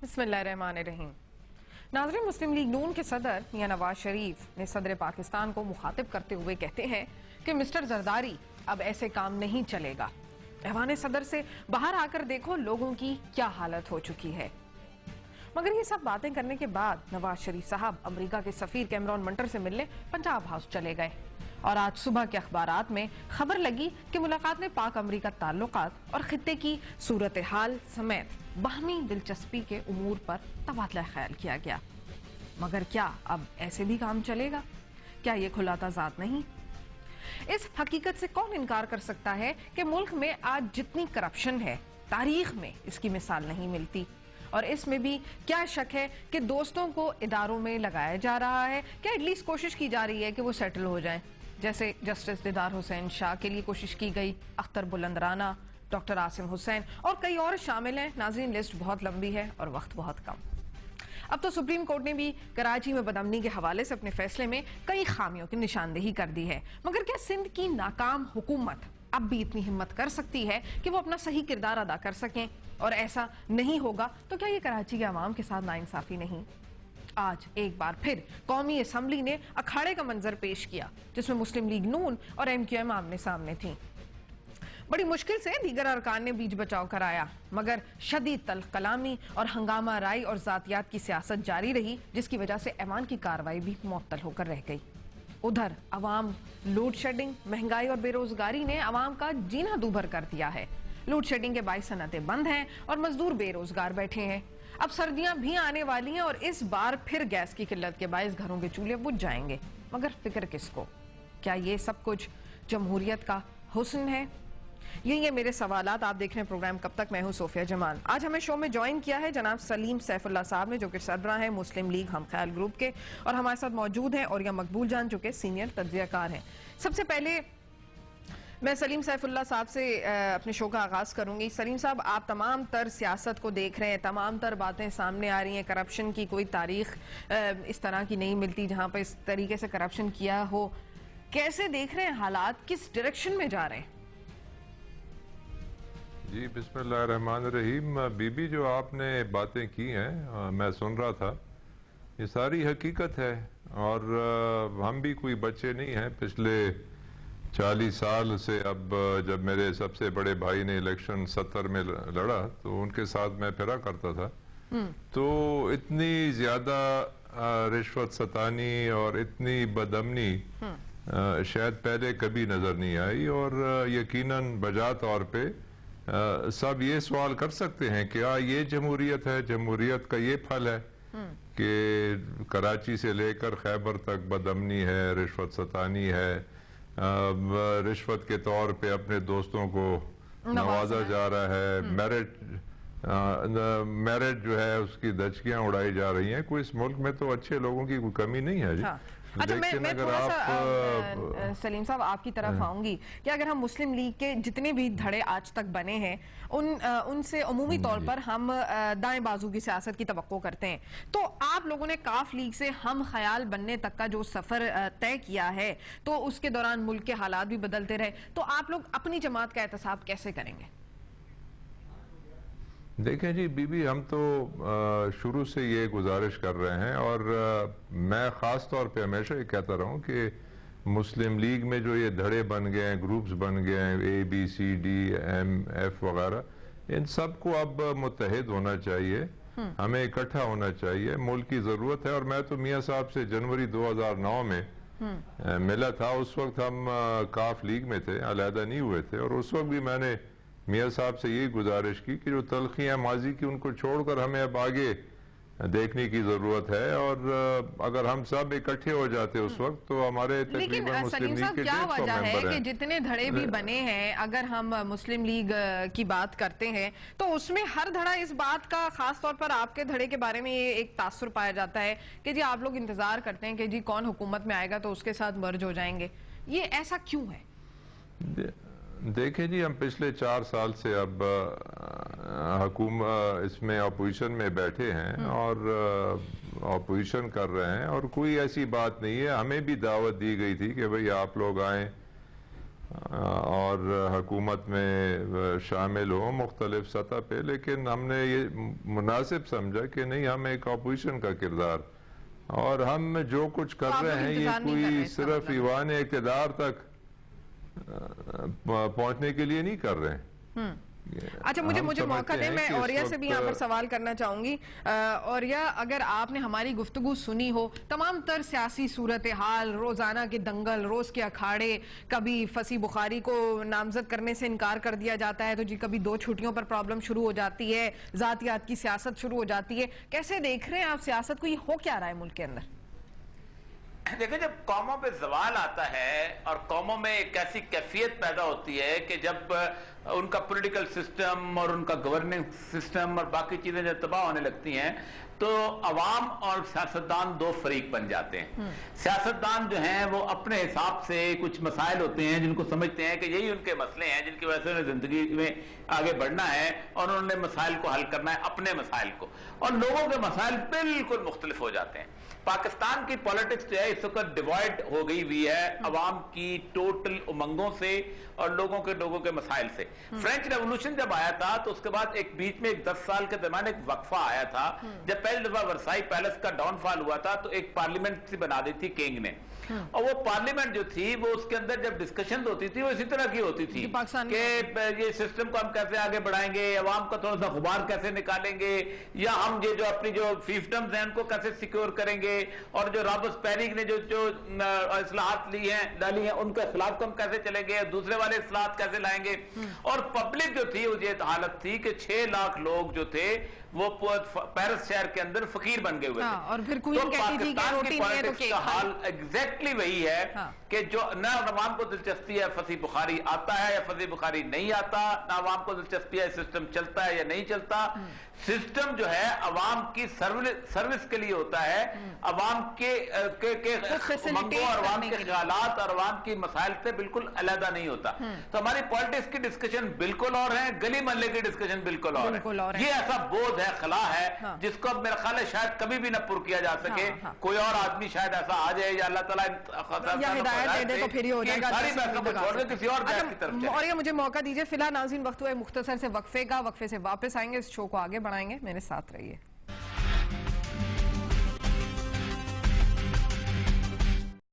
बिस्मिल्लाहिर्रहमानिर्रहीम। नाज़रीन, मुस्लिम लीग नून के सदर मियां नवाज शरीफ ने सदर पाकिस्तान को मुखातिब करते हुए कहते हैं कि मिस्टर जरदारी अब ऐसे काम नहीं चलेगा। ऐवान सदर से बाहर आकर देखो लोगों की क्या हालत हो चुकी है। मगर ये सब बातें करने के बाद नवाज शरीफ साहब अमेरिका के सफीर कैमरॉन मंटर से मिलने पंजाब हाउस चले गए और आज सुबह के अखबारात में खबर लगी कि मुलाकात में पाक अमेरिका ताल्लुकात और खित्ते की सूरत हाल समेत बाहमी दिलचस्पी के उमूर पर तबादला ख्याल किया गया। मगर क्या अब ऐसे भी काम चलेगा? क्या ये खुला तज़ाद नहीं? इस हकीकत से कौन इनकार कर सकता है कि मुल्क में आज जितनी करप्शन है तारीख में इसकी मिसाल नहीं मिलती। और इसमें भी क्या शक है कि दोस्तों को इदारों में लगाया जा रहा है, क्या एटलीस्ट कोशिश की जा रही है कि वो सेटल हो जाएं। जैसे जस्टिस दीदार हुसैन शाह के लिए कोशिश की गई, अख्तर बुलंद राना, डॉक्टर आसिम हुसैन और कई और शामिल हैं। नाज़रीन, लिस्ट बहुत लंबी है और वक्त बहुत कम। अब तो सुप्रीम कोर्ट ने भी कराची में बदअमनी के हवाले से अपने फैसले में कई खामियों की निशानदेही कर दी है। मगर क्या सिंध की नाकाम हुकूमत अब भी इतनी हिम्मत कर सकती है कि वो अपना सही किरदार अदा कर सकें? और ऐसा नहीं होगा तो क्या ये कराची के अवाम के साथ नाइंसाफी नहीं? आज एक बार फिर कौमी असम्बली ने अखाड़े का मंजर पेश किया जिसमें मुस्लिम लीग नून और MQM आमने सामने थी। बड़ी मुश्किल से दीगर अरकान ने बीच बचाव कराया, मगर शदीद तल्ख कलामी और हंगामा राई और जातियात की सियासत जारी रही, जिसकी वजह से ऐवान की कार्रवाई भी मुअत्तल होकर रह गई। उधर अवाम लोड शेडिंग, महंगाई और बेरोजगारी ने अवाम का जीना दूभर कर दिया है। लोड शेडिंग के बाईस सनतें बंद हैं और मजदूर बेरोजगार बैठे हैं। अब सर्दियां भी आने वाली हैं और इस बार फिर गैस की किल्लत के बाईस घरों के चूल्हे बुझ जाएंगे। मगर फिक्र किसको? क्या ये सब कुछ जमहूरियत का हुस्न है? यही है मेरे सवालात। आप देख रहे हैं प्रोग्राम कब तक। मैं हूं सोफिया जमाल। आज हमें शो में ज्वाइन किया है जनाब सलीम सैफुल्लाह साहब ने, जो कि सरबराह हैं मुस्लिम लीग हम ख्याल ग्रुप के, और हमारे साथ मौजूद हैं औरिया मकबूल जान, जो कि सीनियर तज्जियाकार हैं। सबसे पहले मैं सलीम सैफुल्लाह साहब से अपने शो का आगाज करूंगी। सलीम साहब, आप तमाम तर सियासत को देख रहे हैं, तमाम तर बातें सामने आ रही हैं। करप्शन की कोई तारीख इस तरह की नहीं मिलती जहां पर इस तरीके से करप्शन किया हो। कैसे देख रहे हैं हालात, किस डायरेक्शन में जा रहे हैं? जी बिस्मिल्लाहिर्रहमानिर्रहीम। बीबी, जो आपने बातें की हैं मैं सुन रहा था, ये सारी हकीकत है। और हम भी कोई बच्चे नहीं हैं। पिछले 40 साल से अब जब मेरे सबसे बड़े भाई ने इलेक्शन 70 में लड़ा तो उनके साथ मैं फिरा करता था। तो इतनी ज्यादा रिश्वत सतानी और इतनी बदअमनी शायद पहले कभी नजर नहीं आई। और यकीनन बजा तौर पे सब ये सवाल कर सकते हैं कि ये जमहूरियत है, जमहूरियत का ये फल है कि कराची से लेकर खैबर तक बदअमनी है, रिश्वत सतानी है, रिश्वत के तौर पे अपने दोस्तों को नवाजा जा रहा है, मेरिट जो है उसकी दचकियां उड़ाई जा रही हैं। कोई इस मुल्क में तो अच्छे लोगों की कोई कमी नहीं है जी। हाँ। अच्छा, मैं थोड़ा सा सलीम साहब आपकी तरफ आऊंगी कि अगर हम मुस्लिम लीग के जितने भी धड़े आज तक बने हैं उनसे अमूमी तौर पर हम दाएं बाजू की सियासत की तवक्को करते हैं, तो आप लोगों ने काफ लीग से हम ख्याल बनने तक का जो सफर तय किया है, तो उसके दौरान मुल्क के हालात भी बदलते रहे, तो आप लोग अपनी जमात का एहतसाब कैसे करेंगे? देखें जी बीबी, हम तो शुरू से ये गुजारिश कर रहे हैं और मैं ख़ास तौर पे हमेशा ये कहता रहा हूँ कि मुस्लिम लीग में जो ये धड़े बन गए हैं, ग्रुप्स बन गए हैं, ABCDMF वगैरह, इन सब को अब मुत्तहिद होना चाहिए, हमें इकट्ठा होना चाहिए। मुल्क की ज़रूरत है। और मैं तो मियाँ साहब से जनवरी 2009 में मिला था। उस वक्त हम काफ लीग में थे, अलहदा नहीं हुए थे। और उस वक्त भी मैंने मियाँ साहब से यही गुजारिश की कि जो तलखियाँ माजी की उनको छोड़कर हमें अब आगे देखने की जरूरत है। और अगर हम सब इकट्ठे हो जाते उस वक्त तो हमारे तकरीबन मुस्लिम लीग के 150 मेंबर हैं। कि जितने धड़े भी बने हैं, अगर हम मुस्लिम लीग की बात करते हैं तो उसमें हर धड़ा इस बात का, खास तौर पर आपके धड़े के बारे में ये एक तासुर पाया जाता है कि जी आप लोग इंतजार करते हैं कि जी कौन हुकूमत में आएगा तो उसके साथ मर्ज हो जाएंगे। ये ऐसा क्यों है? देखें जी, हम पिछले 4 साल से अब इसमें अपोजिशन में बैठे हैं और अपोजिशन कर रहे हैं। और कोई ऐसी बात नहीं है, हमें भी दावत दी गई थी कि भाई आप लोग आए और हुकूमत में शामिल हो मुख्तलिफ सतह पे, लेकिन हमने ये मुनासिब समझा कि नहीं, हम एक अपोजिशन का किरदार, और हम जो कुछ कर रहे हैं ये कोई सिर्फ ईवान इक़्तिदार तक पहुंचने के लिए नहीं कर रहे हैं। अच्छा, मुझे मौका दें, मैं औरिया से भी यहाँ पर सवाल करना चाहूंगी। औरिया, अगर आपने हमारी गुफ्तगू सुनी हो, तमाम तर सियासी सूरत हाल, रोजाना के दंगल, रोज के अखाड़े, कभी फसी बुखारी को नामजद करने से इनकार कर दिया जाता है तो जी कभी 2 छुट्टियों पर प्रॉब्लम शुरू हो जाती है, जातियात की सियासत शुरू हो जाती है। कैसे देख रहे हैं आप सियासत को, ये हो क्या रहा है मुल्क के अंदर? देखिए, जब कौमों पे सवाल आता है और कौमों में एक ऐसी कैफियत पैदा होती है कि जब उनका पॉलिटिकल सिस्टम और उनका गवर्निंग सिस्टम और बाकी चीजें जब तबाह होने लगती हैं तो अवाम और सियासतदान 2 फरीक बन जाते हैं। सियासतदान जो हैं वो अपने हिसाब से कुछ मसाइल होते हैं जिनको समझते हैं कि यही उनके मसले हैं जिनकी वजह से उन्हें जिंदगी में आगे बढ़ना है और उन्होंने मसाइल को हल करना है, अपने मसाइल को, और लोगों के मसाइल बिल्कुल मुख्तलिफ हो जाते हैं। पाकिस्तान की पॉलिटिक्स जो है इस वक्त डिवाइड हो गई हुई है अवाम की टोटल उमंगों से और लोगों के मसाइल से। फ्रेंच रेवोल्यूशन जब आया था तो उसके बाद एक बीच में 10 साल के दरमियान एक वक्फा आया था, जब पहली दफा वर्साई पैलेस का डाउनफॉल हुआ था तो एक पार्लियामेंट सी बना दी थी किंग ने, और वो पार्लियामेंट जो थी वो उसके अंदर जब डिस्कशन होती थी वो इसी तरह की होती थी कि ये सिस्टम को हम कैसे आगे बढ़ाएंगे, अवाम का थोड़ा सा गुबार कैसे निकालेंगे, या हम ये जो अपनी जो फीफडम्स हैं उनको कैसे सिक्योर करेंगे, और जो रॉबर्ट्सबेरी ने जो इस्लाहात डाली हैं उनके खिलाफ हम कैसे चलेंगे, दूसरे वाले इस्लाहात कैसे लाएंगे। और पब्लिक जो थी वो ये हालत थी कि 6 लाख लोग जो थे वो पेरिस शहर के अंदर फकीर बन गए हुए थे। और फिर तो पाकिस्तान की पॉलिटिक्स का हाल एग्जैक्टली वही है कि जो न अवाम को दिलचस्पी है फसी बुखारी आता है या फसी बुखारी नहीं आता, न अवाम को दिलचस्पी है सिस्टम चलता है या नहीं चलता। सिस्टम जो है अवाम की सर्विस के लिए होता है, अवाम के उमंगों और अवाम के ख्यालात और अवाम की मसाइल से बिल्कुल अलहदा नहीं होता। तो हमारी पॉलिटिक्स की डिस्कशन बिल्कुल और है, गली मोहल्ले की डिस्कशन बिल्कुल और है। ये ऐसा बोझ है, खला है, जिसको अब मेरा ख्याल है शायद कभी भी न पुर किया जा सके। कोई और आदमी शायद ऐसा आ जाए या अल्लाह ताला हिदायत दे दे तो फिर ही हो जाएगा। किसी और की तरफ। और ये मुझे मौका दीजिए, फिलहाल नाज़रीन वक्त हुआ है मुख्तसर से वक्फे का, वक्फे से वापस आएंगे, इस शो को आगे बढ़ाएंगे, मेरे साथ रहिए।